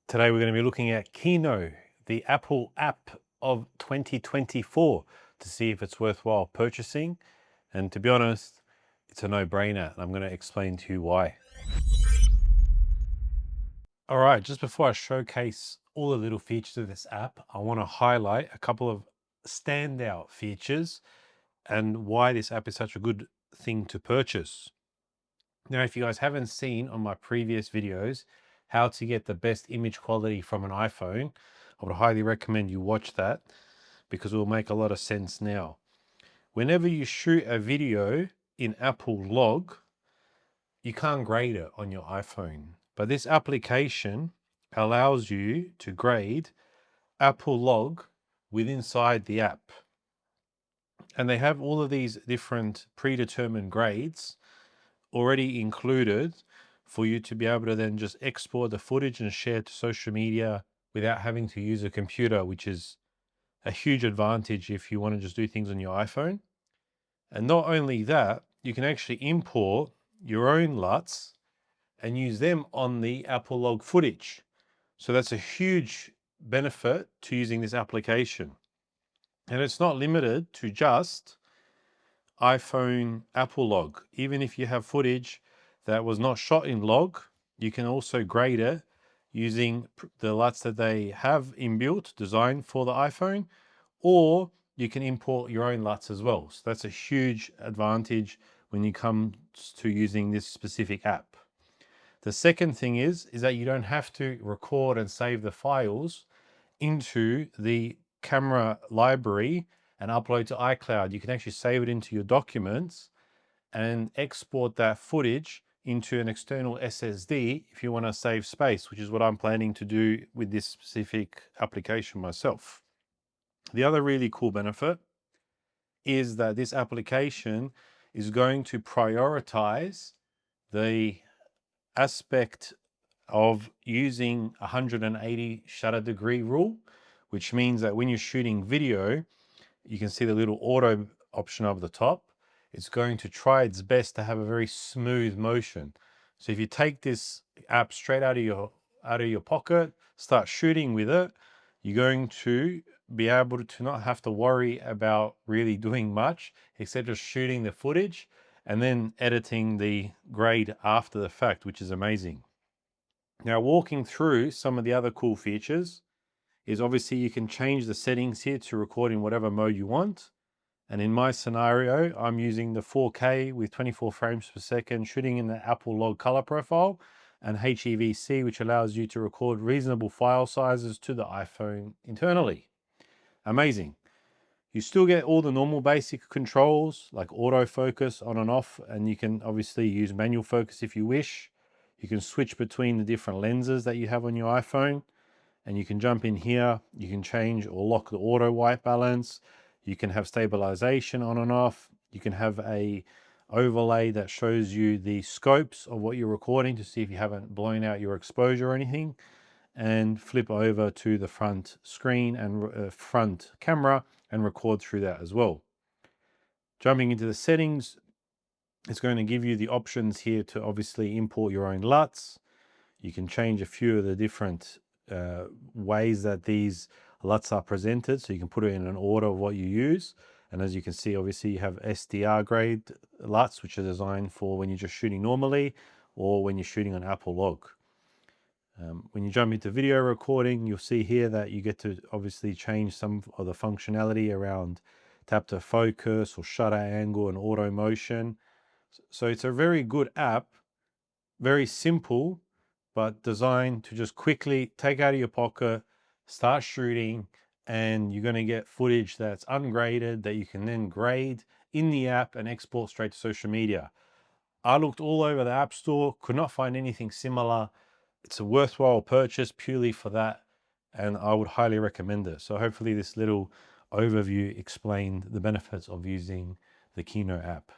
Today we're going to be looking at Kino, the Apple app of 2024, to see if it's worthwhile purchasing. And to be honest, it's a no-brainer, and I'm going to explain to you why. All right, just before I showcase all the little features of this app, I want to highlight a couple of standout features and why this app is such a good thing to purchase. Now, if you guys haven't seen on my previous videos how to get the best image quality from an iPhone, I would highly recommend you watch that because it will make a lot of sense now. Whenever you shoot a video in Apple Log, you can't grade it on your iPhone, but this application allows you to grade Apple Log inside the app. And they have all of these different predetermined grades already included for you to be able to then just export the footage and share to social media without having to use a computer, which is a huge advantage if you want to just do things on your iPhone. And not only that, you can actually import your own LUTs and use them on the Apple Log footage. So that's a huge benefit to using this application. And it's not limited to just iPhone Apple Log. Even if you have footage that was not shot in Log, you can also grade it using the LUTs that they have inbuilt, designed for the iPhone, or you can import your own LUTs as well. So that's a huge advantage when you come to using this specific app. The second thing is that you don't have to record and save the files into the camera library and upload to iCloud. You can actually save it into your documents and export that footage into an external SSD if you want to save space, which is what I'm planning to do with this specific application myself. The other really cool benefit is that this application is going to prioritize the aspect of using 180 shutter degree rule, which means that when you're shooting video, you can see the little auto option over the top. It's going to try its best to have a very smooth motion. So if you take this app straight out of your pocket, start shooting with it, you're going to be able to not have to worry about really doing much except just shooting the footage and then editing the grade after the fact, which is amazing. Now, walking through some of the other cool features is obviously you can change the settings here to record in whatever mode you want. And in my scenario, I'm using the 4K with 24 frames per second, shooting in the Apple Log color profile, and HEVC, which allows you to record reasonable file sizes to the iPhone internally. Amazing. You still get all the normal basic controls like autofocus on and off, and you can obviously use manual focus if you wish. You can switch between the different lenses that you have on your iPhone, and you can jump in here. You can change or lock the auto white balance. You can have stabilization on and off. You can have a overlay that shows you the scopes of what you're recording to see if you haven't blown out your exposure or anything, and flip over to the front screen and front camera and record through that as well. Jumping into the settings, it's going to give you the options here to obviously import your own LUTs. You can change a few of the different ways that these LUTs are presented, so you can put it in an order of what you use. And as you can see, obviously you have SDR grade LUTs, which are designed for when you're just shooting normally or when you're shooting on Apple Log. When you jump into video recording, you'll see here that you get to obviously change some of the functionality around tap to focus or shutter angle and auto motion. So it's a very good app, very simple, but designed to just quickly take out of your pocket, start shooting, and you're going to get footage that's ungraded that you can then grade in the app and export straight to social media. I looked all over the App Store, could not find anything similar. It's a worthwhile purchase purely for that, and I would highly recommend it. So hopefully this little overview explained the benefits of using the Kino app.